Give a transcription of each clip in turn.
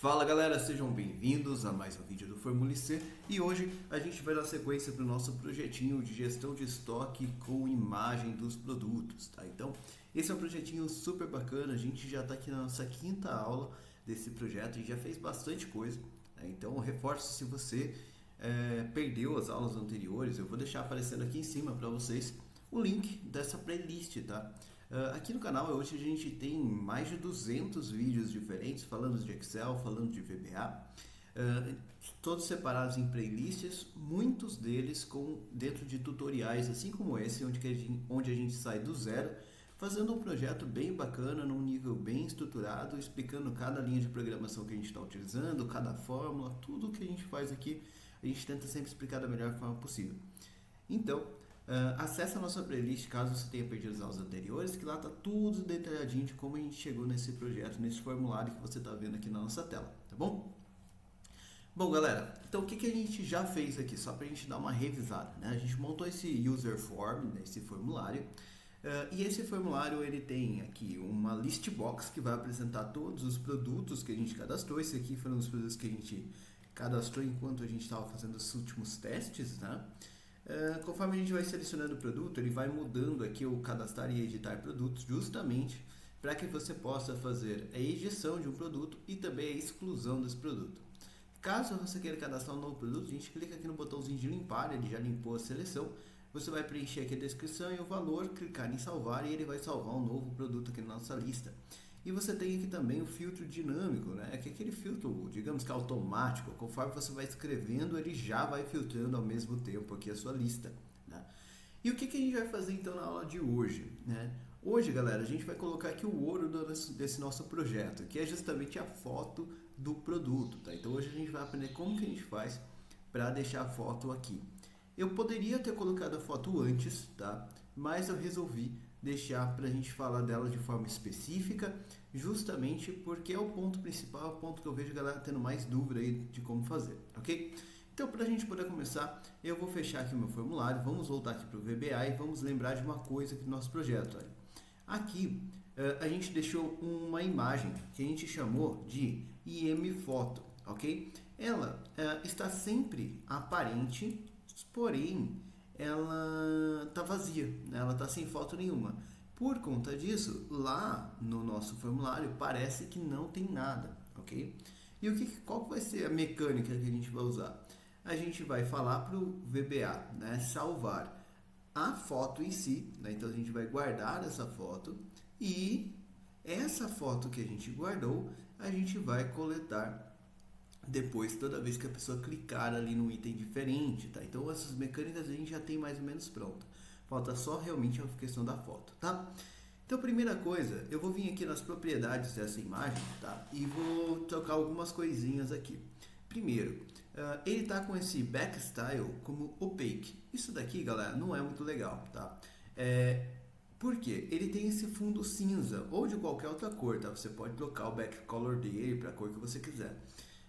Fala galera, sejam bem-vindos a mais um vídeo do Formulice e hoje a gente vai dar sequência para o nosso projetinho de gestão de estoque com imagem dos produtos, tá? Então, esse é um projetinho super bacana, a gente já está aqui na nossa quinta aula desse projeto e já fez bastante coisa, né? Então, reforço se você perdeu as aulas anteriores, eu vou deixar aparecendo aqui em cima para vocês o link dessa playlist, tá? Aqui no canal hoje a gente tem mais de 200 vídeos diferentes falando de Excel, falando de VBA, todos separados em playlists, muitos deles dentro de tutoriais assim como esse, onde a gente sai do zero, fazendo um projeto bem bacana, num nível bem estruturado, explicando cada linha de programação que a gente está utilizando, cada fórmula, tudo que a gente faz aqui, a gente tenta sempre explicar da melhor forma possível. Então, acesse a nossa playlist caso você tenha perdido as aulas anteriores, que lá está tudo detalhadinho de como a gente chegou nesse projeto, nesse formulário que você está vendo aqui na nossa tela, tá bom? Bom galera, então o que a gente já fez aqui, só para a gente dar uma revisada, né? A gente montou esse user form, né, esse formulário, e esse formulário ele tem aqui uma list box que vai apresentar todos os produtos que a gente cadastrou. Esse aqui foram os produtos que a gente cadastrou enquanto a gente estava fazendo os últimos testes, né? Conforme a gente vai selecionando o produto, ele vai mudando aqui o cadastrar e editar produtos, justamente para que você possa fazer a edição de um produto e também a exclusão desse produto. Caso você queira cadastrar um novo produto, a gente clica aqui no botãozinho de limpar, ele já limpou a seleção. Você vai preencher aqui a descrição e o valor, clicar em salvar e ele vai salvar um novo produto aqui na nossa lista. E você tem aqui também o filtro dinâmico, né? Que é aquele filtro, digamos que automático, conforme você vai escrevendo, ele já vai filtrando ao mesmo tempo aqui a sua lista, né? E o que a gente vai fazer então na aula de hoje, né? Hoje, galera, a gente vai colocar aqui o ouro desse nosso projeto, que é justamente a foto do produto, tá? Então hoje a gente vai aprender como que a gente faz para deixar a foto aqui. Eu poderia ter colocado a foto antes, tá? Mas eu resolvi deixar para a gente falar dela de forma específica, justamente porque é o ponto principal, é o ponto que eu vejo a galera tendo mais dúvida aí de como fazer, ok? Então, para a gente poder começar, eu vou fechar aqui o meu formulário, vamos voltar aqui para o VBA e vamos lembrar de uma coisa aqui do nosso projeto. Olha. Aqui, a gente deixou uma imagem que a gente chamou de IM-foto, ok? Ela está sempre aparente, porém, ela está vazia, né? Ela está sem foto nenhuma. Por conta disso, lá no nosso formulário parece que não tem nada, ok? E qual vai ser a mecânica que a gente vai usar? A gente vai falar para o VBA, né, salvar a foto em si, né? Então a gente vai guardar essa foto e essa foto que a gente guardou, a gente vai coletar depois, toda vez que a pessoa clicar ali no item diferente, tá? Então essas mecânicas a gente já tem mais ou menos pronta. Falta só realmente a questão da foto, tá? Então, primeira coisa, eu vou vir aqui nas propriedades dessa imagem, tá? E vou trocar algumas coisinhas aqui. Primeiro, ele tá com esse backstyle como opaque. Isso daqui, galera, não é muito legal, tá? Por quê? Ele tem esse fundo cinza ou de qualquer outra cor, tá? Você pode trocar o backcolor dele para a cor que você quiser.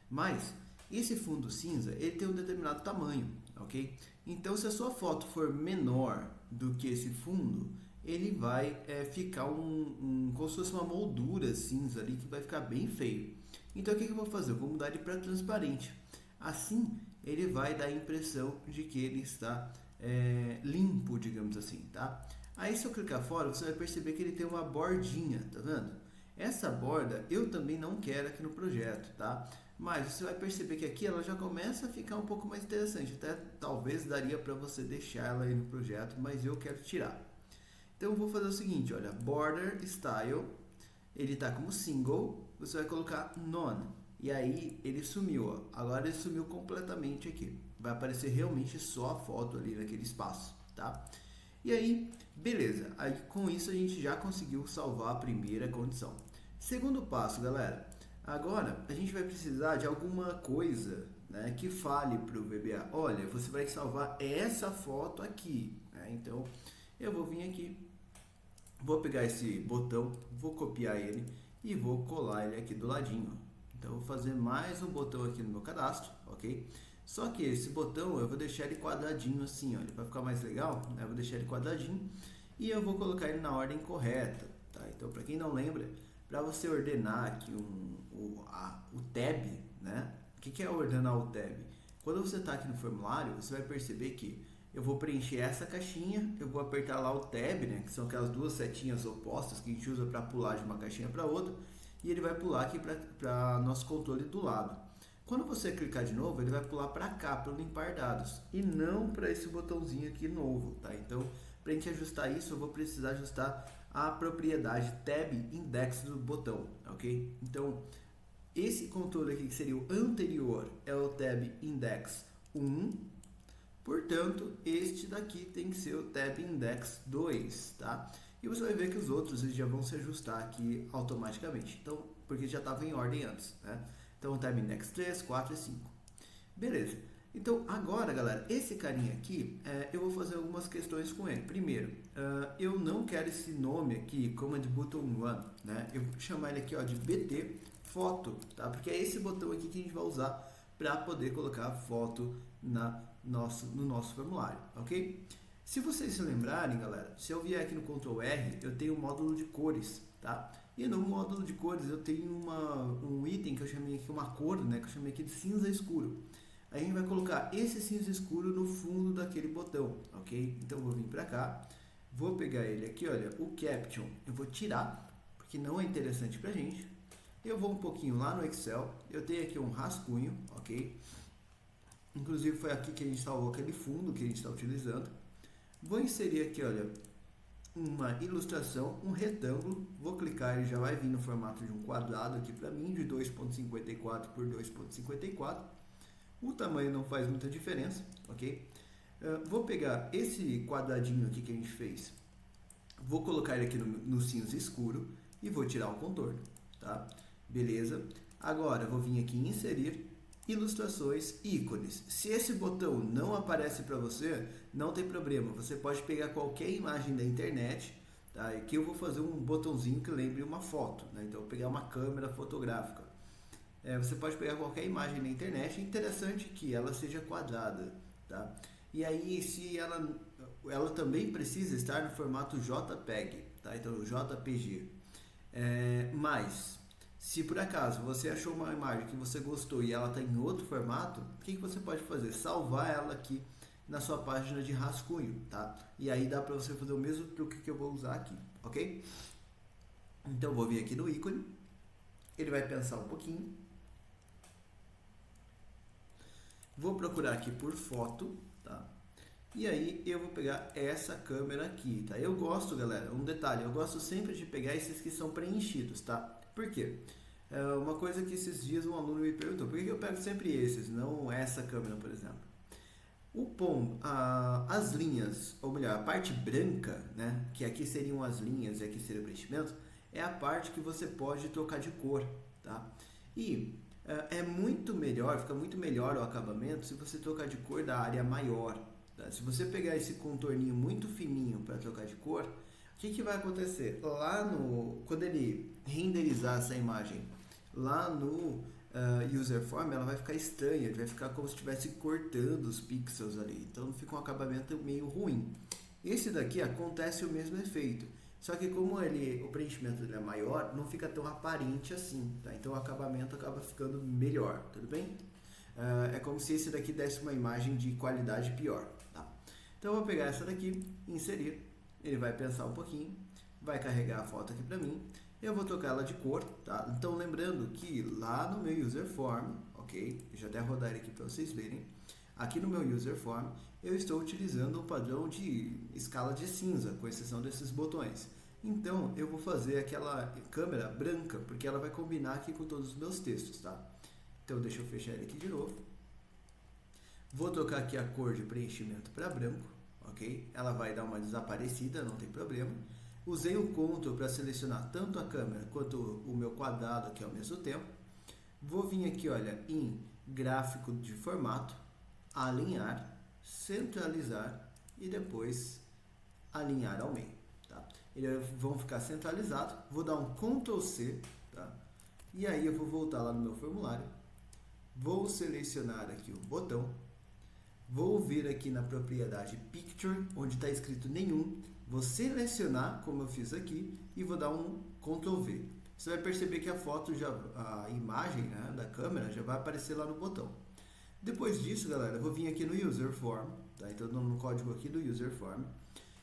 Mas esse fundo cinza ele tem um determinado tamanho, ok? Então, se a sua foto for menor do que esse fundo, ele vai ficar como se fosse uma moldura cinza ali que vai ficar bem feio. Então, o que eu vou fazer? Eu vou mudar ele para transparente. Assim, ele vai dar a impressão de que ele está limpo, digamos assim, tá? Aí, se eu clicar fora, você vai perceber que ele tem uma bordinha, tá vendo? Essa borda eu também não quero aqui no projeto, tá? Mas você vai perceber que aqui ela já começa a ficar um pouco mais interessante. Até talvez daria para você deixar ela aí no projeto, mas eu quero tirar. Então eu vou fazer o seguinte, olha, border style, ele está como single, você vai colocar none. E aí ele sumiu, ó. Agora ele sumiu completamente aqui. Vai aparecer realmente só a foto ali naquele espaço, tá? E aí, beleza. Aí com isso a gente já conseguiu salvar a primeira condição. Segundo passo, galera. Agora, a gente vai precisar de alguma coisa, né, que fale para o VBA. Olha, você vai salvar essa foto aqui, né? Então, eu vou vir aqui, vou pegar esse botão, vou copiar ele e vou colar ele aqui do ladinho. Então, eu vou fazer mais um botão aqui no meu cadastro, ok? Só que esse botão eu vou deixar ele quadradinho assim, olha, para ficar mais legal, né? Eu vou deixar ele quadradinho e eu vou colocar ele na ordem correta, tá? Então, para quem não lembra, para você ordenar aqui o tab, né? O que é ordenar o tab? Quando você está aqui no formulário, você vai perceber que eu vou preencher essa caixinha, eu vou apertar lá o tab, né? Que são aquelas duas setinhas opostas que a gente usa para pular de uma caixinha para outra, e ele vai pular aqui para nosso controle do lado. Quando você clicar de novo, ele vai pular para cá, para o limpar dados, e não para esse botãozinho aqui novo, tá? Então, para a gente ajustar isso, eu vou precisar ajustar a propriedade tab index do botão, ok? Então, esse controle aqui, que seria o anterior, é o tab index 1, portanto, este daqui tem que ser o tab index 2, tá? E você vai ver que os outros eles já vão se ajustar aqui automaticamente, então, porque já estava em ordem antes, né? Então, o tab index 3, 4 e 5. Beleza. Então, agora, galera, esse carinha aqui, eu vou fazer algumas questões com ele. Primeiro, eu não quero esse nome aqui, Command Button 1, né? Eu vou chamar ele aqui, ó, de BT Foto, tá? Porque é esse botão aqui que a gente vai usar para poder colocar a foto no nosso formulário, ok? Se vocês se lembrarem, galera, se eu vier aqui no Ctrl R, eu tenho um módulo de cores, tá? E no módulo de cores eu tenho um item que eu chamei aqui, uma cor, né? Que eu chamei aqui de cinza escuro. Aí a gente vai colocar esse cinza escuro no fundo daquele botão, ok? Então eu vou vir para cá, vou pegar ele aqui, olha, o Caption eu vou tirar, porque não é interessante pra gente. Eu vou um pouquinho lá no Excel, eu tenho aqui um rascunho, ok? Inclusive foi aqui que a gente salvou aquele fundo que a gente está utilizando. Vou inserir aqui, olha, uma ilustração, um retângulo, vou clicar, ele já vai vir no formato de um quadrado aqui para mim, de 2.54 por 2.54. O tamanho não faz muita diferença, ok? Vou pegar esse quadradinho aqui que a gente fez, vou colocar ele aqui no cinza escuro e vou tirar o contorno, tá? Beleza? Agora vou vir aqui em inserir ilustrações, ícones. Se esse botão não aparece para você, não tem problema, você pode pegar qualquer imagem da internet, tá? Aqui eu vou fazer um botãozinho que lembre uma foto, né? Então eu vou pegar uma câmera fotográfica. Você pode pegar qualquer imagem na internet, é interessante que ela seja quadrada, tá? E aí, se ela também precisa estar no formato JPEG, tá? Então, JPG. Mas, se por acaso você achou uma imagem que você gostou e ela está em outro formato, o que você pode fazer? Salvar ela aqui na sua página de rascunho, tá? E aí dá para você fazer o mesmo truque que eu vou usar aqui, ok? Então, vou vir aqui no ícone, ele vai pensar um pouquinho. Vou procurar aqui por foto, tá? E aí eu vou pegar essa câmera aqui, tá? Eu gosto, galera, um detalhe, eu gosto sempre de pegar esses que são preenchidos, tá? Por quê? Uma coisa que esses dias um aluno me perguntou, por que eu pego sempre esses, não essa câmera, por exemplo? As linhas, ou melhor, a parte branca, né? Que aqui seriam as linhas e aqui seria o preenchimento, é a parte que você pode trocar de cor, tá? E é muito melhor, fica muito melhor o acabamento se você trocar de cor da área maior, tá? Se você pegar esse contorninho muito fininho para trocar de cor, o que vai acontecer? Quando ele renderizar essa imagem lá no user form, ela vai ficar estranha, vai ficar como se estivesse cortando os pixels ali, então fica um acabamento meio ruim. Esse daqui acontece o mesmo efeito. Só que como o preenchimento dele é maior, não fica tão aparente assim, tá? Então o acabamento acaba ficando melhor, tudo bem? É como se esse daqui desse uma imagem de qualidade pior, tá? Então eu vou pegar essa daqui, inserir, ele vai pensar um pouquinho, vai carregar a foto aqui pra mim, eu vou trocar ela de cor, tá? Então lembrando que lá no meu user form, ok? Deixa eu até rodar ele aqui para vocês verem. Aqui no meu user form, eu estou utilizando o padrão de escala de cinza, com exceção desses botões. Então, eu vou fazer aquela câmera branca, porque ela vai combinar aqui com todos os meus textos, tá? Então, deixa eu fechar ele aqui de novo. Vou trocar aqui a cor de preenchimento para branco, ok? Ela vai dar uma desaparecida, não tem problema. Usei o Ctrl para selecionar tanto a câmera quanto o meu quadrado aqui ao mesmo tempo. Vou vir aqui, olha, em gráfico de formato, alinhar, centralizar e depois alinhar ao meio, tá? Eles vão ficar centralizados, vou dar um Ctrl C, tá? E aí eu vou voltar lá no meu formulário, vou selecionar aqui o botão, vou vir aqui na propriedade Picture, onde está escrito nenhum, vou selecionar como eu fiz aqui e vou dar um Ctrl V. você vai perceber que a foto a imagem, né, da câmera já vai aparecer lá no botão. Depois disso, galera, eu vou vir aqui no User Form, tá? Então no código aqui do User Form,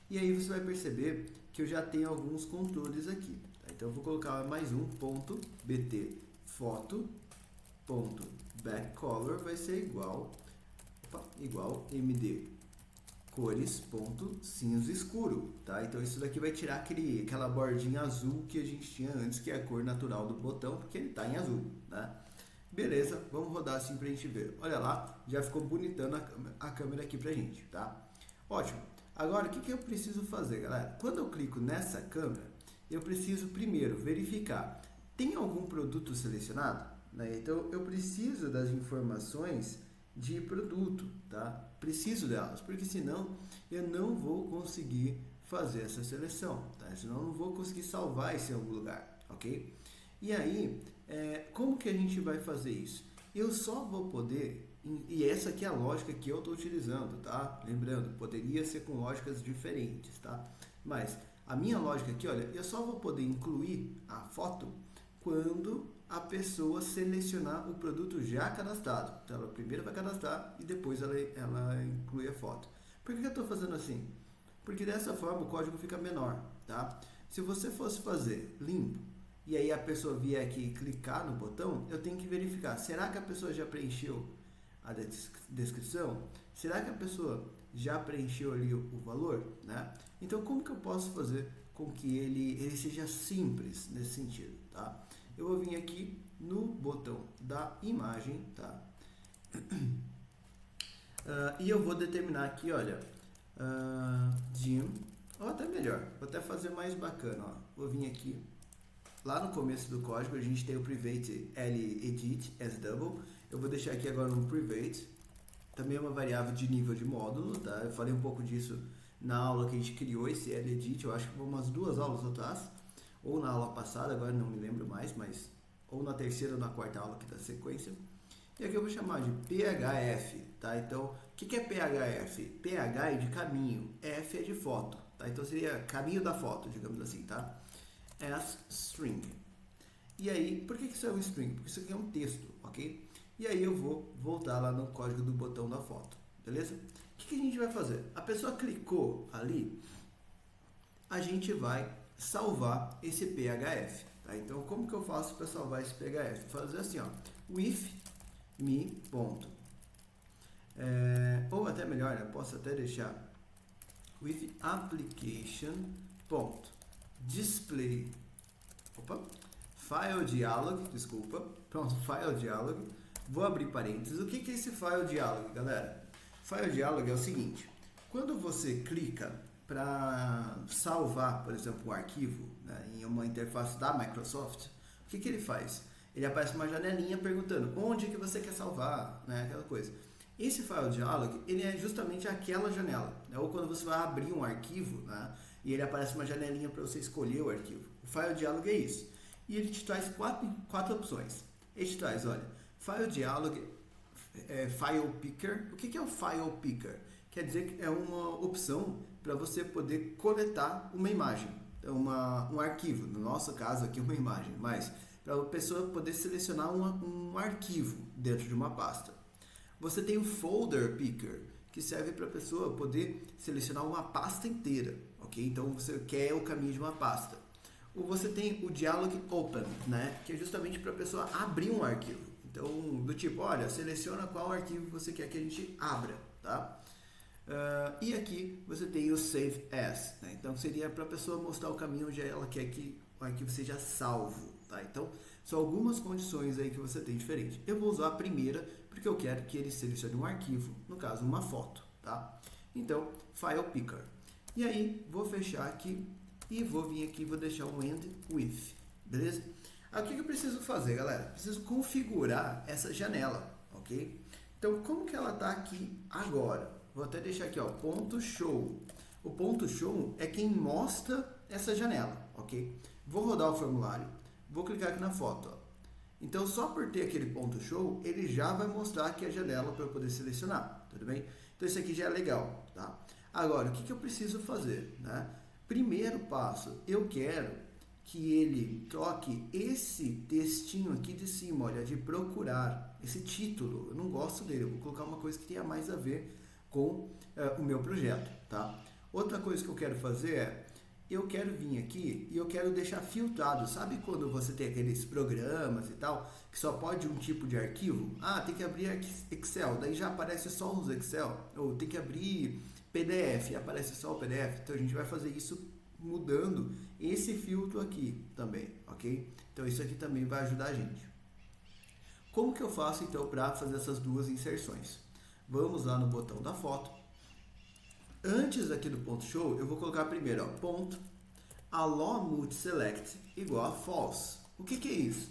e aí você vai perceber que eu já tenho alguns controles aqui, tá? Então eu vou colocar mais um ponto bt foto ponto backcolor vai ser igual md cores ponto cinza escuro, tá? Então isso daqui vai tirar aquela bordinha azul que a gente tinha antes, que é a cor natural do botão, porque ele está em azul, né? Beleza, vamos rodar assim pra gente ver. Olha lá, já ficou bonitando a câmera aqui pra gente, tá? Ótimo. Agora, o que eu preciso fazer, galera? Quando eu clico nessa câmera, eu preciso primeiro verificar, tem algum produto selecionado? Né? Então, eu preciso das informações de produto, tá? Preciso delas, porque senão eu não vou conseguir fazer essa seleção, tá? Senão eu não vou conseguir salvar isso em algum lugar, ok? E aí, como que a gente vai fazer isso? Eu só vou poder, e essa aqui é a lógica que eu estou utilizando, tá? Lembrando, poderia ser com lógicas diferentes, tá? Mas a minha lógica aqui, olha, eu só vou poder incluir a foto quando a pessoa selecionar o produto já cadastrado. Então, ela primeiro vai cadastrar e depois ela inclui a foto. Por que eu estou fazendo assim? Porque dessa forma o código fica menor, tá? Se você fosse fazer limpo, e aí a pessoa vier aqui e clicar no botão, eu tenho que verificar, será que a pessoa já preencheu a descrição? Será que a pessoa já preencheu ali o valor? Né? Então, como que eu posso fazer com que ele seja simples nesse sentido? Tá? Eu vou vir aqui no botão da imagem, tá? E eu vou determinar aqui, olha, dim, ou até melhor, vou até fazer mais bacana, ó. Vou vir aqui. Lá no começo do código a gente tem o privateledit as double. Eu vou deixar aqui agora um private. Também é uma variável de nível de módulo, tá? Eu falei um pouco disso na aula que a gente criou esse ledit, eu acho que foi umas 2 aulas atrás, ou na aula passada, agora não me lembro mais, mas ou na terceira ou na quarta aula aqui da sequência. E aqui eu vou chamar de phf, tá? Então, o que é phf? PH é de caminho, F é de foto, tá? Então seria caminho da foto, digamos assim, tá? As string. E aí, por que isso é um string? Porque isso aqui é um texto, ok? E aí eu vou voltar lá no código do botão da foto, beleza? O que a gente vai fazer? A pessoa clicou ali, a gente vai salvar esse PHF, tá? Então, como que eu faço para salvar esse PHF? Vou fazer assim, ó, with me, ponto. Ou até melhor, eu posso até deixar with application, ponto. Display, file dialog, desculpa, pronto, file dialog, vou abrir parênteses. O que é esse file dialog, galera? File dialog é o seguinte, quando você clica para salvar, por exemplo, um arquivo, né, em uma interface da Microsoft, o que ele faz? Ele aparece uma janelinha perguntando onde que você quer salvar, né, aquela coisa. Esse file dialog, ele é justamente aquela janela, né, ou quando você vai abrir um arquivo, né, e ele aparece uma janelinha para você escolher o arquivo. O file dialog é isso. E ele te traz quatro opções. Ele te traz, olha, file dialog, file picker. O que é o file picker? Quer dizer que é uma opção para você poder coletar uma imagem, um arquivo. No nosso caso aqui, uma imagem, mas para a pessoa poder selecionar um arquivo dentro de uma pasta. Você tem o folder picker, que serve para a pessoa poder selecionar uma pasta inteira, ok? Então você quer o caminho de uma pasta. Ou você tem o dialog open, né? Que é justamente para a pessoa abrir um arquivo. Então, do tipo, olha, seleciona qual arquivo você quer que a gente abra, tá? E aqui você tem o save as, né? Então seria para a pessoa mostrar o caminho onde ela quer que o arquivo seja salvo, tá? Então, são algumas condições aí que você tem diferente. Eu vou usar a primeira porque eu quero que ele selecione um arquivo, no caso uma foto, tá? Então, file picker. E aí, vou fechar aqui e vou vir aqui, vou deixar um end with, beleza? Aí, o que eu preciso fazer, galera? Preciso configurar essa janela, ok? Então, como que ela está aqui agora? Vou até deixar aqui, ó, ponto show. O ponto show é quem mostra essa janela, ok? Vou rodar o formulário, vou clicar aqui na foto, ó. Então, só por ter aquele ponto show, ele já vai mostrar aqui a janela para eu poder selecionar, tudo bem? Então, isso aqui já é legal, tá? Agora, o que eu preciso fazer, né? Primeiro passo, eu quero que ele troque esse textinho aqui de cima, olha, de procurar, esse título. Eu não gosto dele, eu vou colocar uma coisa que tenha mais a ver com o meu projeto, tá? Outra coisa que eu quero fazer é, eu quero vir aqui e eu quero deixar filtrado. Sabe quando você tem aqueles programas e tal, que só pode um tipo de arquivo? Ah, tem que abrir Excel, daí já aparece só os Excel. Ou tem que abrir PDF, aparece só o PDF. Então a gente vai fazer isso mudando esse filtro aqui também, ok? Então isso aqui também vai ajudar a gente. Como que eu faço então para fazer essas duas inserções? Vamos lá no botão da foto. Antes aqui do ponto show, eu vou colocar primeiro, ó, ponto allow multiselect igual a false. O que é isso?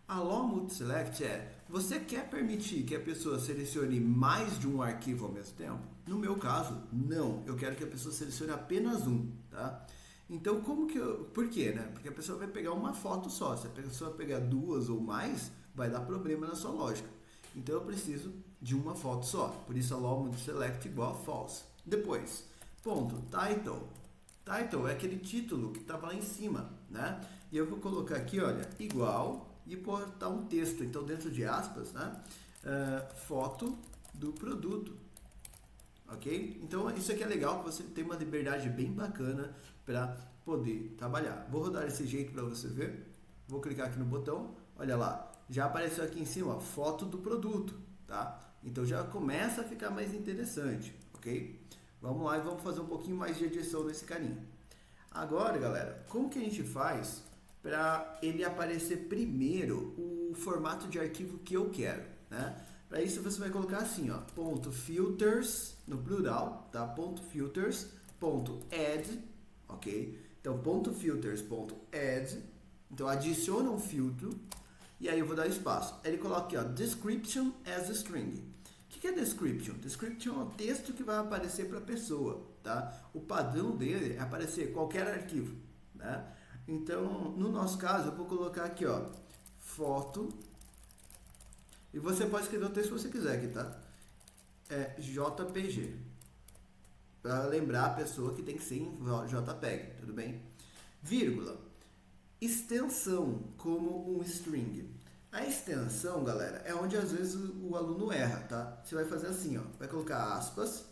Allow multiselect é, você quer permitir que a pessoa selecione mais de um arquivo ao mesmo tempo? No meu caso, não. Eu quero que a pessoa selecione apenas um, tá? Então, por quê, né? Porque a pessoa vai pegar uma foto só. Se a pessoa pegar duas ou mais, vai dar problema na sua lógica. Então, eu preciso de uma foto só. Por isso, allow multiselect igual a false. Depois, ponto title. Title é aquele título que estava lá em cima, né? E eu vou colocar aqui, olha, igual e botar um texto. Então, dentro de aspas, né? Foto do produto. Ok? Então, isso aqui é legal, que você tem uma liberdade bem bacana para poder trabalhar. Vou rodar desse jeito para você ver. Vou clicar aqui no botão. Olha lá, já apareceu aqui em cima, ó, foto do produto, tá? Então, já começa a ficar mais interessante, ok? Vamos lá e vamos fazer um pouquinho mais de edição nesse carinha. Agora, galera, como que a gente faz para ele aparecer primeiro o formato de arquivo que eu quero, né? Para isso você vai colocar assim, ó, ponto filters no plural, tá? Ponto filters, ponto add, ok? Então ponto filters, ponto add. Então adiciona um filtro e aí eu vou dar espaço. Aí ele coloca aqui, ó, description as string. O que é description? Description é o texto que vai aparecer para a pessoa, tá? O padrão dele é aparecer qualquer arquivo, né? Então, no nosso caso, eu vou colocar aqui, ó, foto. E você pode escrever o texto que você quiser aqui, tá? JPG. Para lembrar a pessoa que tem que ser em JPEG, tudo bem? Vírgula. Extensão como um string. A extensão, galera, é onde às vezes o aluno erra, tá? Você vai fazer assim, ó, vai colocar aspas,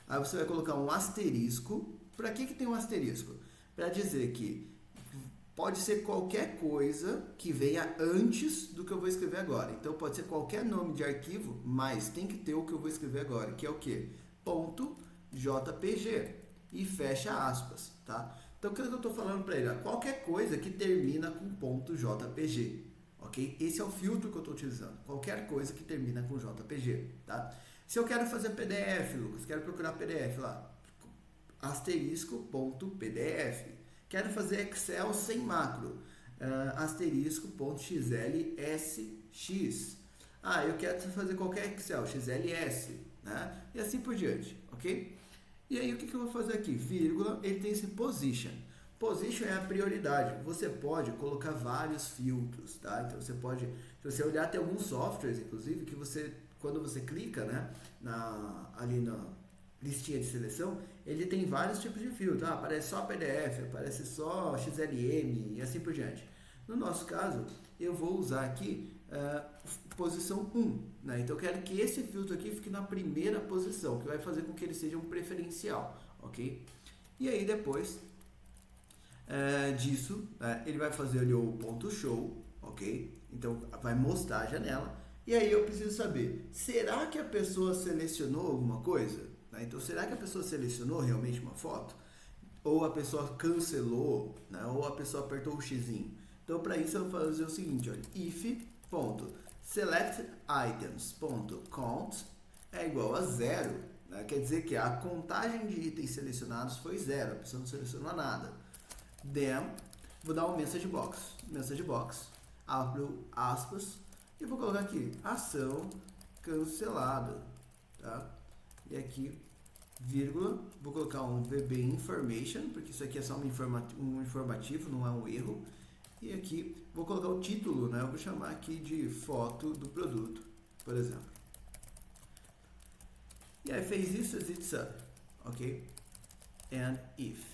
aí você vai colocar um asterisco. Para que tem um asterisco? Para dizer que pode ser qualquer coisa que venha antes do que eu vou escrever agora. Então pode ser qualquer nome de arquivo, mas tem que ter o que eu vou escrever agora, que é o quê? Ponto JPG e fecha aspas, tá? Então o que eu estou falando para ele? Qualquer coisa que termina com ponto JPG. Ok? Esse é o filtro que eu estou utilizando. Qualquer coisa que termina com JPG, tá? Se eu quero fazer PDF, Lucas, quero procurar PDF lá, asterisco.pdf. Quero fazer Excel sem macro, asterisco.xlsx. Ah, eu quero fazer qualquer Excel, XLS, né? E assim por diante, ok? E aí o que eu vou fazer aqui? Vírgula, ele tem esse position. Position é a prioridade. Você pode colocar vários filtros, tá? Então você pode, se você olhar, tem alguns softwares, inclusive, que você, quando você clica, né, ali na listinha de seleção, ele tem vários tipos de filtro. Ah, aparece só PDF, aparece só XLM e assim por diante. No nosso caso, eu vou usar aqui posição 1, né? Então eu quero que esse filtro aqui fique na primeira posição, que vai fazer com que ele seja um preferencial, ok? E aí depois disso, ele vai fazer ali o ponto show, ok? Então vai mostrar a janela. E aí eu preciso saber, será que a pessoa selecionou alguma coisa? Então será que a pessoa selecionou realmente uma foto? Ou a pessoa cancelou, né? Ou a pessoa apertou o xizinho? Então para isso eu vou fazer o seguinte, olha, if.selectItems.count é igual a 0, né? Quer dizer que a contagem de itens selecionados foi 0, a pessoa não selecionou nada. Then, vou dar um message box, abro aspas, e vou colocar aqui, ação cancelada, tá? E aqui, vírgula, vou colocar um VB information, porque isso aqui é só um informativo, não é um erro. E aqui, vou colocar o título, né? Eu vou chamar aqui de foto do produto, por exemplo. E aí fez isso, it's up, ok? And if.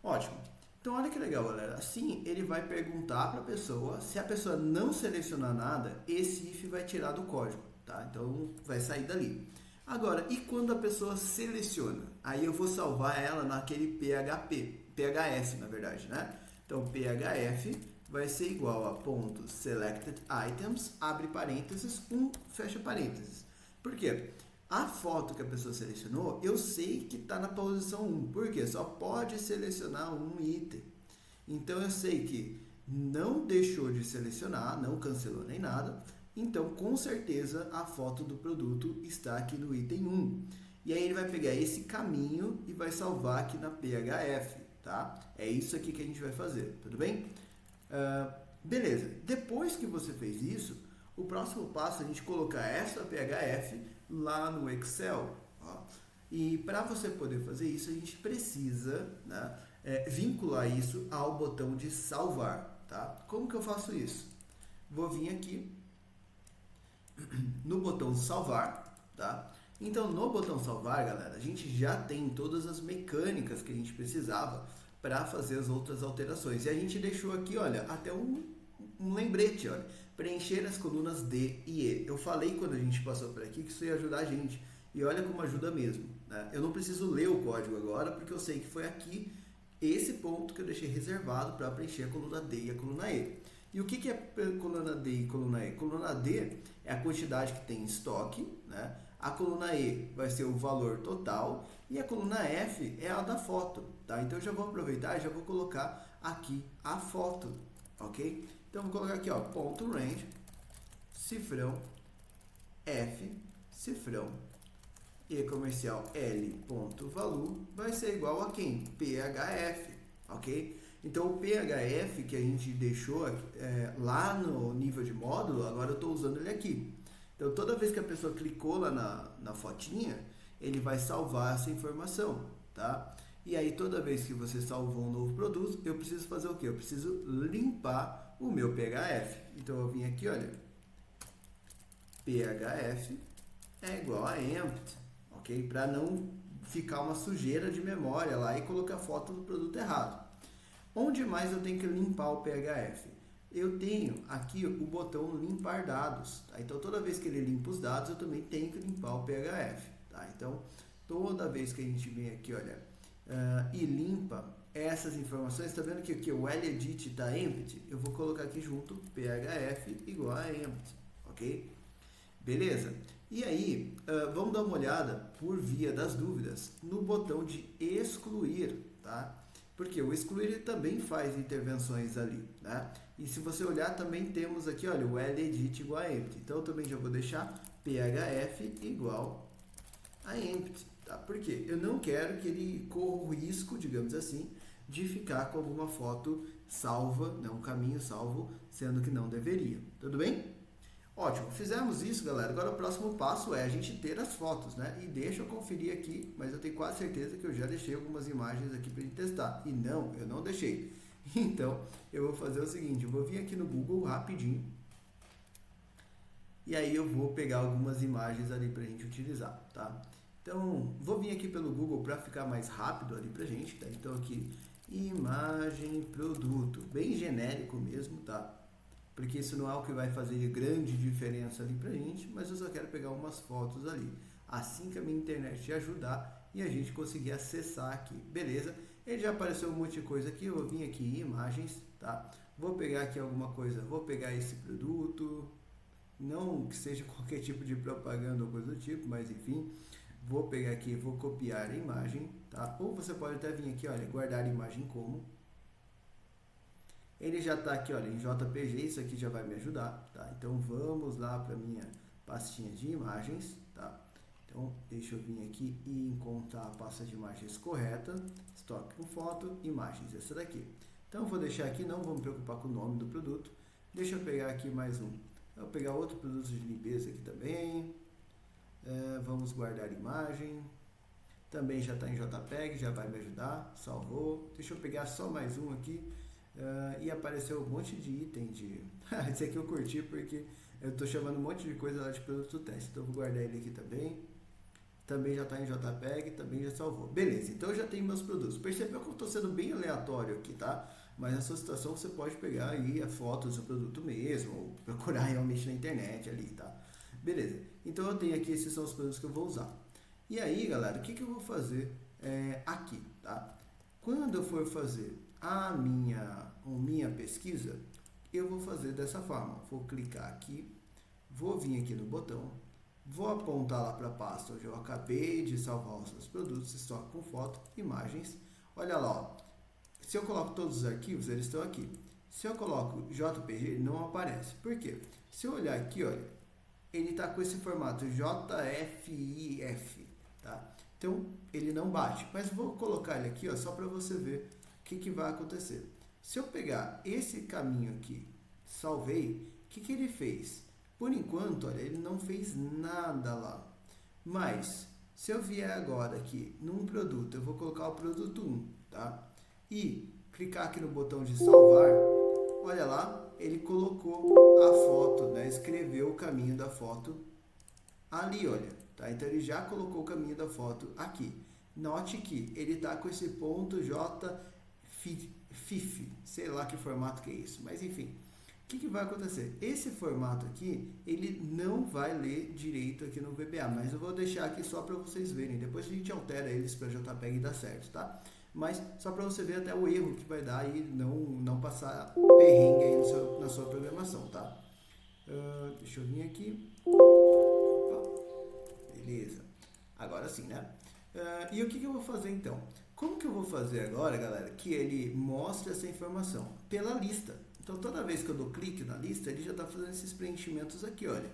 Ótimo. Então olha que legal, galera. Assim ele vai perguntar para a pessoa, se a pessoa não selecionar nada, esse if vai tirar do código, tá? Então vai sair dali. Agora, e quando a pessoa seleciona? Aí eu vou salvar ela naquele PHF na verdade, né? Então PHF vai ser igual a ponto selected items, abre parênteses, fecha parênteses. Por quê? A foto que a pessoa selecionou, eu sei que está na posição 1. Por quê? Só pode selecionar um item. Então, eu sei que não deixou de selecionar, não cancelou nem nada. Então, com certeza, a foto do produto está aqui no item 1. E aí, ele vai pegar esse caminho e vai salvar aqui na PHF, tá? É isso aqui que a gente vai fazer, tudo bem? Beleza. Depois que você fez isso, o próximo passo é a gente colocar essa PHF lá no Excel. Ó. E para você poder fazer isso, a gente precisa, né, vincular isso ao botão de salvar. Tá? Como que eu faço isso? Vou vir aqui no botão salvar. Tá? Então, no botão salvar, galera, a gente já tem todas as mecânicas que a gente precisava para fazer as outras alterações. E a gente deixou aqui, olha, até um lembrete, olha, preencher as colunas D e E. Eu falei quando a gente passou por aqui que isso ia ajudar a gente. E olha como ajuda mesmo. Né? Eu não preciso ler o código agora, porque eu sei que foi aqui esse ponto que eu deixei reservado para preencher a coluna D e a coluna E. E o que é coluna D e coluna E? Coluna D é a quantidade que tem em estoque, né? A coluna E vai ser o valor total e a coluna F é a da foto, tá? Então eu já vou aproveitar e já vou colocar aqui a foto, ok? Então vou colocar aqui, ó, ponto range, cifrão, F, cifrão, E comercial L ponto value vai ser igual a quem? PHF, ok? Então o PHF que a gente deixou lá no nível de módulo, agora eu estou usando ele aqui. Então toda vez que a pessoa clicou lá na fotinha, ele vai salvar essa informação, tá? E aí toda vez que você salvou um novo produto, eu preciso fazer o quê? Eu preciso limpar o meu PHF. Então eu vim aqui, olha, PHF é igual a empty, ok? Para não ficar uma sujeira de memória lá e colocar a foto do produto errado. Onde mais eu tenho que limpar o PHF? Eu tenho aqui o botão limpar dados, tá? Então toda vez que ele limpa os dados, eu também tenho que limpar o PHF, tá? Então toda vez que a gente vem aqui, olha, e limpa essas informações, tá vendo que aqui o edit está empty? Eu vou colocar aqui junto PHF igual a empty, ok? Beleza? E aí, vamos dar uma olhada por via das dúvidas no botão de excluir, tá? Porque o excluir também faz intervenções ali, né? E se você olhar, também temos aqui, olha, o edit igual a empty. Então, eu também já vou deixar PHF igual a empty, tá? Porque eu não quero que ele corra o risco, digamos assim, de ficar com alguma foto salva, né? Um caminho salvo, sendo que não deveria. Tudo bem? Ótimo, fizemos isso, galera. Agora o próximo passo é a gente ter as fotos, né? E deixa eu conferir aqui, mas eu tenho quase certeza que eu já deixei algumas imagens aqui para gente testar. E não, eu não deixei. Então, eu vou fazer o seguinte, eu vou vir aqui no Google rapidinho. E aí eu vou pegar algumas imagens ali pra gente utilizar, tá? Então, vou vir aqui pelo Google para ficar mais rápido ali pra gente, tá? Então aqui, imagem, produto, bem genérico mesmo, tá? Porque isso não é o que vai fazer grande diferença ali pra gente, mas eu só quero pegar umas fotos ali. Assim que a minha internet ajudar e a gente conseguir acessar aqui, beleza? Ele já apareceu um monte de coisa aqui, eu vou vir aqui em imagens, tá? Vou pegar aqui alguma coisa, vou pegar esse produto, não que seja qualquer tipo de propaganda ou coisa do tipo, mas enfim, vou pegar aqui, vou copiar a imagem, tá? Ou você pode até vir aqui, olha, guardar a imagem como. Ele já está aqui, olha, em JPG, isso aqui já vai me ajudar, tá? Então vamos lá para minha pastinha de imagens, tá? Então deixa eu vir aqui e encontrar a pasta de imagens correta, estoque com foto, imagens, essa daqui. Então vou deixar aqui, não vou me preocupar com o nome do produto. Deixa eu pegar aqui mais um. Eu vou pegar outro produto de limpeza aqui também. Vamos guardar imagem. Também já está em JPEG, já vai me ajudar. Salvou. Deixa eu pegar só mais um aqui. E apareceu um monte de item de... Esse aqui eu curti porque eu estou chamando um monte de coisa lá de produto teste. Então eu vou guardar ele aqui também. também já está em JPEG, também já salvou. Beleza, então eu já tenho meus produtos. Percebeu que eu estou sendo bem aleatório aqui, tá? Mas nessa situação você pode pegar aí a foto do seu produto mesmo, ou procurar realmente na internet ali, tá? Beleza, então eu tenho aqui, esses são os produtos que eu vou usar. E aí, galera, o que eu vou fazer aqui, tá? Quando eu for fazer a minha pesquisa, eu vou fazer dessa forma. Vou clicar aqui, vou vir aqui no botão, vou apontar lá para a pasta onde eu acabei de salvar os meus produtos, estoque com foto, imagens. Olha lá, ó. Se eu coloco todos os arquivos, eles estão aqui. Se eu coloco JPG, ele não aparece. Por quê? Se eu olhar aqui, olha, ele está com esse formato JFIF, tá? Então, ele não bate. Mas vou colocar ele aqui, ó, só para você ver o que vai acontecer. Se eu pegar esse caminho aqui, salvei, o que ele fez? Por enquanto, olha, ele não fez nada lá. Mas, se eu vier agora aqui num produto, eu vou colocar o produto 1, tá? E clicar aqui no botão de salvar, olha lá, ele colocou a foto, né? Escreveu o caminho da foto ali, olha, tá? Então ele já colocou o caminho da foto aqui. Note que ele tá com esse ponto JFIF, sei lá que formato que é isso, mas enfim. O que vai acontecer? Esse formato aqui, ele não vai ler direito aqui no VBA, mas eu vou deixar aqui só para vocês verem. Depois a gente altera eles para JPEG e dá certo, tá? Mas só para você ver até o erro que vai dar e não passar perrengue aí na sua programação, tá? Deixa eu vir aqui. Opa, beleza. Agora sim, né? E o que eu vou fazer então? Como que eu vou fazer agora, galera, que ele mostre essa informação? Pela lista. Então, toda vez que eu dou clique na lista, ele já está fazendo esses preenchimentos aqui, olha.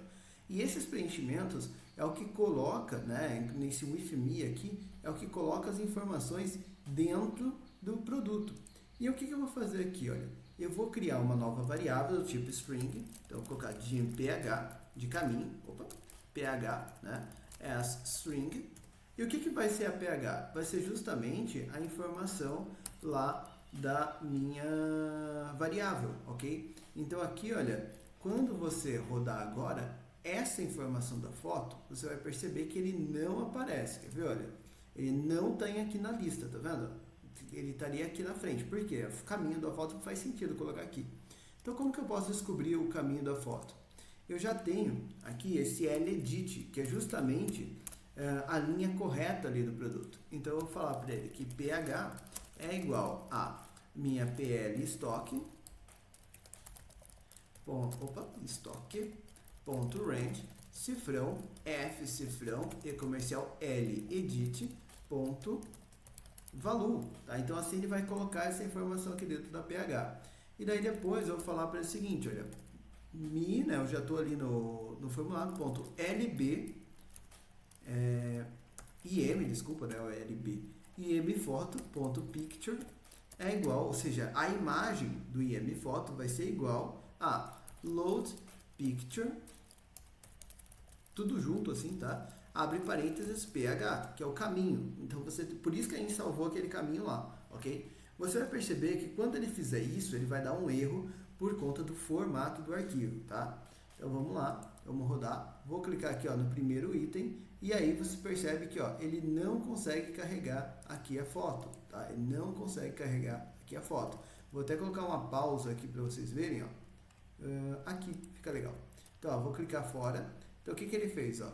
E esses preenchimentos é o que coloca, né, nesse with me aqui, é o que coloca as informações dentro do produto. E o que eu vou fazer aqui, olha? Eu vou criar uma nova variável do tipo string, então eu vou colocar de ph, de caminho, ph, né, as string. E o que vai ser a ph? Vai ser justamente a informação lá da minha variável, ok? Então aqui, olha, quando você rodar agora, essa informação da foto, você vai perceber que ele não aparece, quer ver, olha? Ele não tem aqui na lista, tá vendo? Ele estaria aqui na frente, por quê? O caminho da foto faz sentido colocar aqui. Então como que eu posso descobrir o caminho da foto? Eu já tenho aqui esseledit, que é justamente a linha correta ali do produto. Então eu vou falar para ele que ph é igual a minha PL estoque, estoque.range, cifrão, F cifrão, e comercial L edit, ponto value, tá? Então assim ele vai colocar essa informação aqui dentro da PH. E daí depois eu vou falar para ele o seguinte, olha, né, eu já estou ali no formulário, ponto LB, IM, desculpa, né, o LB, IM foto, ponto picture, é igual, ou seja, a imagem do IM foto vai ser igual a load picture, tudo junto assim, tá? Abre parênteses PH, que é o caminho. Então, por isso que a gente salvou aquele caminho lá, ok? Você vai perceber que quando ele fizer isso, ele vai dar um erro por conta do formato do arquivo, tá? Então, vamos lá, vamos rodar. Vou clicar aqui, ó, no primeiro item, e aí você percebe que, ó, ele não consegue carregar aqui a foto, tá? Ele não consegue carregar aqui a foto. Vou até colocar uma pausa aqui para vocês verem, ó. Aqui, fica legal. Então, ó, vou clicar fora. Então, o que ele fez, ó?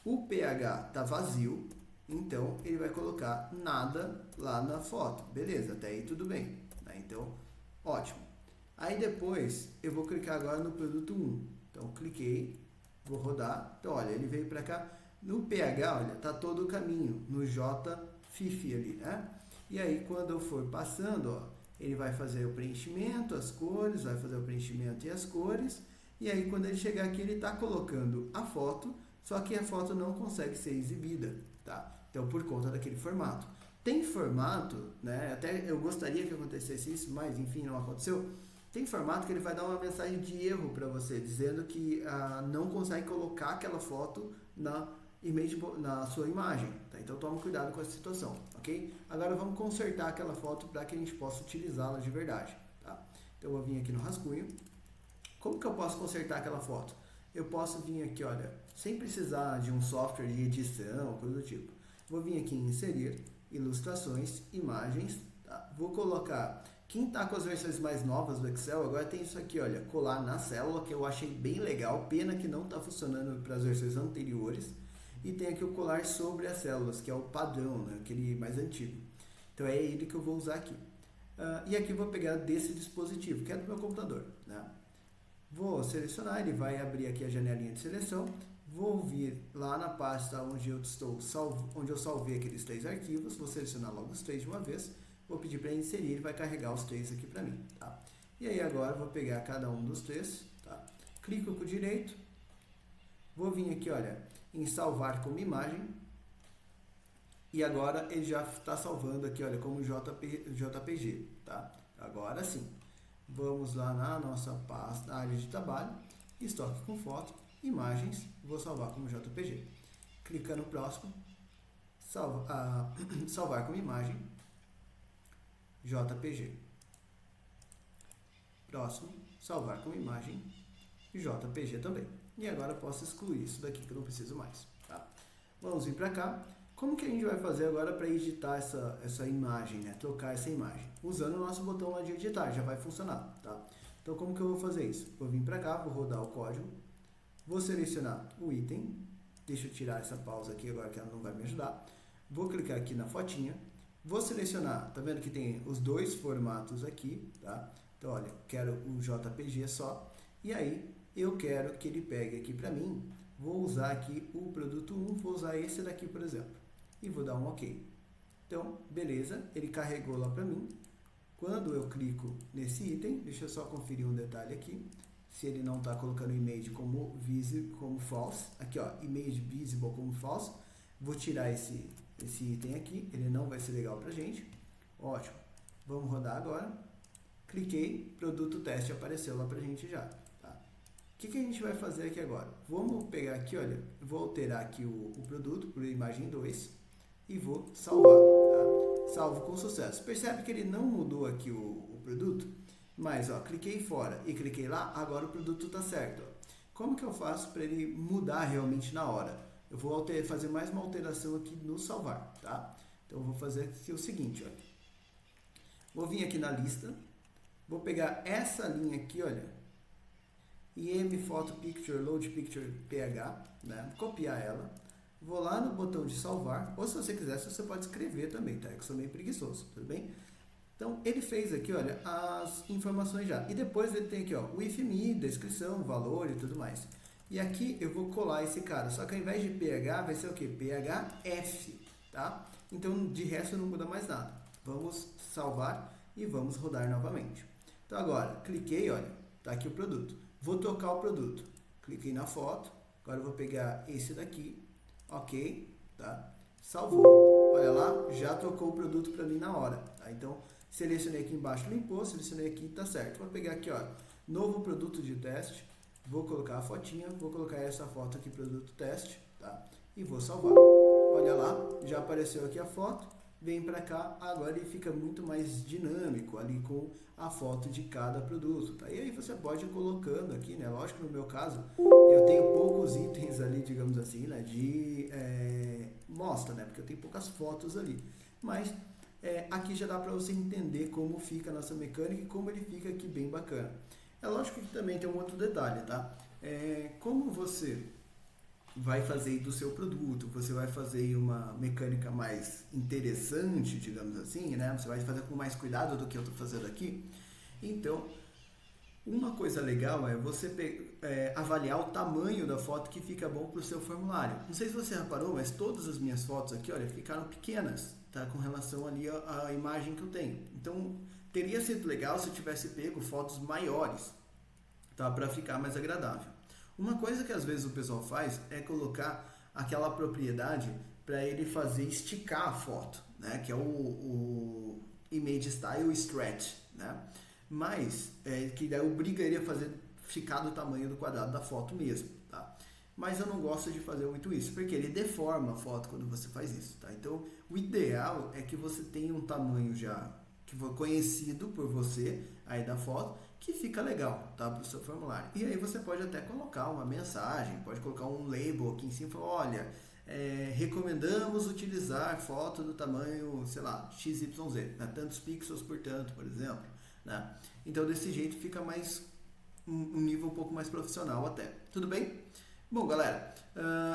O PH tá vazio, então ele vai colocar nada lá na foto. Beleza, até aí tudo bem, né? Então, ótimo. Aí depois eu vou clicar agora no produto 1. Então, cliquei, vou rodar. Então, olha, ele veio para cá. No PH, olha, tá todo o caminho, no JFIF ali, né? E aí, quando eu for passando, ó, ele vai fazer o preenchimento, as cores, vai fazer o preenchimento e as cores. E aí, quando ele chegar aqui, ele tá colocando a foto, só que a foto não consegue ser exibida, tá? Então, por conta daquele formato. Tem formato, né? Até eu gostaria que acontecesse isso, mas enfim, não aconteceu. Tem formato que ele vai dar uma mensagem de erro para você, dizendo que não consegue colocar aquela foto na sua imagem, tá? Então, tome cuidado com essa situação, ok? Agora, vamos consertar aquela foto para que a gente possa utilizá-la de verdade, tá? Então, eu vou vir aqui no rascunho. Como que eu posso consertar aquela foto? eu posso vir aqui, olha, sem precisar de um software de edição, coisa do tipo. Vou vir aqui em inserir, ilustrações, imagens, tá? Vou colocar, quem está com as versões mais novas do Excel, agora tem isso aqui, olha, colar na célula, que eu achei bem legal, pena que não está funcionando para as versões anteriores. E tem aqui o colar sobre as células, que é o padrão, né? Aquele mais antigo. Então é ele que eu vou usar aqui. E aqui eu vou pegar desse dispositivo, que é do meu computador, né? Vou selecionar, ele vai abrir aqui a janelinha de seleção. Vou vir lá na pasta onde eu salvei aqueles 3 arquivos. Vou selecionar logo os 3 de uma vez. Vou pedir para inserir, ele vai carregar os 3 aqui para mim, tá? E aí agora eu vou pegar cada um dos 3, tá? Clico com o direito. Vou vir aqui, olha, em salvar como imagem. E agora ele já está salvando aqui, olha, como JPG, tá? Agora sim. Vamos lá na nossa pasta, na área de trabalho, estoque com foto, imagens, vou salvar como JPG. Clica no próximo, salvar como imagem, JPG. Próximo, salvar como imagem, JPG também. E agora eu posso excluir isso daqui que eu não preciso mais, tá? Vamos vir para cá. Como que a gente vai fazer agora para editar essa imagem, né? Trocar essa imagem? Usando o nosso botão lá de editar, já vai funcionar, tá? Então, como que eu vou fazer isso? Vou vir para cá, vou rodar o código, vou selecionar o item, deixa eu tirar essa pausa aqui agora que ela não vai me ajudar. Vou clicar aqui na fotinha, vou selecionar, tá vendo que tem os 2 formatos aqui, tá? Então, olha, quero o JPG só, e aí eu quero que ele pegue aqui para mim, vou usar aqui o produto 1, vou usar esse daqui, por exemplo. E vou dar um OK. Então, beleza, ele carregou lá para mim. Quando eu clico nesse item, deixa eu só conferir um detalhe aqui. Se ele não está colocando image como false, aqui ó, image visible como false, vou tirar esse item aqui, ele não vai ser legal para a gente. Ótimo, vamos rodar agora. Cliquei, produto teste apareceu lá para a gente já. Tá? O que a gente vai fazer aqui agora? Vamos pegar aqui, olha, vou alterar aqui o produto por imagem 2. E vou salvar, tá? Salvo com sucesso. Percebe que ele não mudou aqui o produto? Mas, ó, cliquei fora e cliquei lá, agora o produto está certo. Ó. Como que eu faço para ele mudar realmente na hora? Eu vou fazer mais uma alteração aqui no salvar, tá? Então, eu vou fazer aqui o seguinte, ó. Vou vir aqui na lista, vou pegar essa linha aqui, olha, IM Photo Picture Load Picture PH, né? Copiar ela. Vou lá no botão de salvar, ou se você quiser, você pode escrever também, tá? Eu sou meio preguiçoso, tudo bem? Então, ele fez aqui, olha, as informações já. E depois ele tem aqui, ó, o IFMI, descrição, valor e tudo mais. E aqui eu vou colar esse cara, só que ao invés de PH, vai ser o quê? PHF, tá? Então, de resto, não muda mais nada. Vamos salvar e vamos rodar novamente. Então, agora, cliquei, olha, tá aqui o produto. Vou tocar o produto. Cliquei na foto, agora eu vou pegar esse daqui. Ok, tá? Salvou. Olha lá, já tocou o produto para mim na hora. Tá? Então, selecionei aqui embaixo, limpou, selecionei aqui, tá certo. Vou pegar aqui, ó, novo produto de teste. Vou colocar a fotinha, vou colocar essa foto aqui, produto teste, tá? E vou salvar. Olha lá, já apareceu aqui a foto. Vem para cá, agora ele fica muito mais dinâmico ali com a foto de cada produto, tá? E aí você pode ir colocando aqui, né? Lógico que no meu caso, eu tenho poucos itens ali, digamos assim, né? De mostra, né? Porque eu tenho poucas fotos ali. Mas aqui já dá para você entender como fica a nossa mecânica e como ele fica aqui bem bacana. É lógico que também tem um outro detalhe, tá? Como você vai fazer do seu produto, você vai fazer uma mecânica mais interessante, digamos assim, né? Você vai fazer com mais cuidado do que eu estou fazendo aqui. Então, uma coisa legal é você avaliar o tamanho da foto que fica bom para o seu formulário. Não sei se você reparou, mas todas as minhas fotos aqui, olha, ficaram pequenas, tá? Com relação ali à imagem que eu tenho. Então, teria sido legal se eu tivesse pego fotos maiores, tá? Para ficar mais agradável. Uma coisa que às vezes o pessoal faz é colocar aquela propriedade para ele fazer esticar a foto, né? Que é o Image Style Stretch, né? Mas que daí obrigaria a fazer ficar do tamanho do quadrado da foto mesmo, tá? Mas eu não gosto de fazer muito isso, porque ele deforma a foto quando você faz isso, tá? Então, o ideal é que você tenha um tamanho já que foi conhecido por você aí da foto, que fica legal, tá, para o seu formulário. E aí você pode até colocar uma mensagem, pode colocar um label aqui em cima, falar, olha, recomendamos utilizar foto do tamanho, sei lá, XYZ, né, tantos pixels por tanto, por exemplo, né? Então desse jeito fica mais um nível um pouco mais profissional até. Tudo bem? Bom, galera,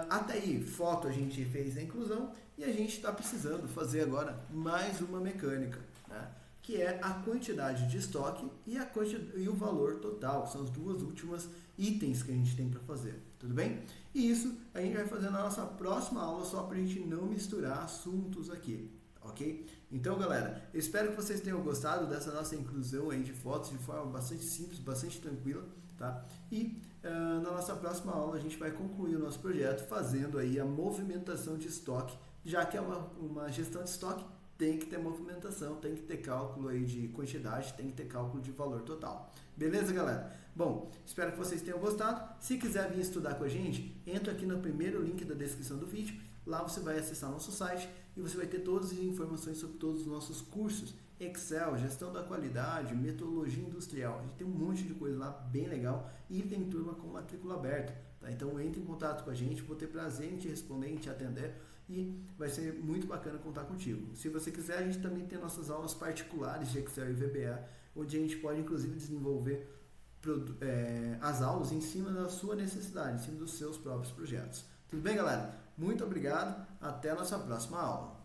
até aí foto a gente fez a inclusão e a gente está precisando fazer agora mais uma mecânica, né? Que é a quantidade de estoque e o valor total, que são as duas últimas itens que a gente tem para fazer, tudo bem? E isso a gente vai fazer na nossa próxima aula, só para a gente não misturar assuntos aqui, ok? Então, galera, eu espero que vocês tenham gostado dessa nossa inclusão aí de fotos de forma bastante simples, bastante tranquila, tá? E na nossa próxima aula a gente vai concluir o nosso projeto fazendo aí a movimentação de estoque, já que é uma gestão de estoque, tem que ter movimentação, tem que ter cálculo aí de quantidade, tem que ter cálculo de valor total. Beleza, galera? Bom, espero que vocês tenham gostado. Se quiser vir estudar com a gente, entra aqui no primeiro link da descrição do vídeo. Lá você vai acessar nosso site e você vai ter todas as informações sobre todos os nossos cursos. Excel, gestão da qualidade, metodologia industrial. A gente tem um monte de coisa lá bem legal e tem turma com matrícula aberta. Tá? Então entre em contato com a gente, vou ter prazer em te responder, em te atender e vai ser muito bacana contar contigo. Se você quiser, a gente também tem nossas aulas particulares de Excel e VBA, onde a gente pode inclusive desenvolver as aulas em cima da sua necessidade, em cima dos seus próprios projetos. Tudo bem, galera? Muito obrigado, até a nossa próxima aula.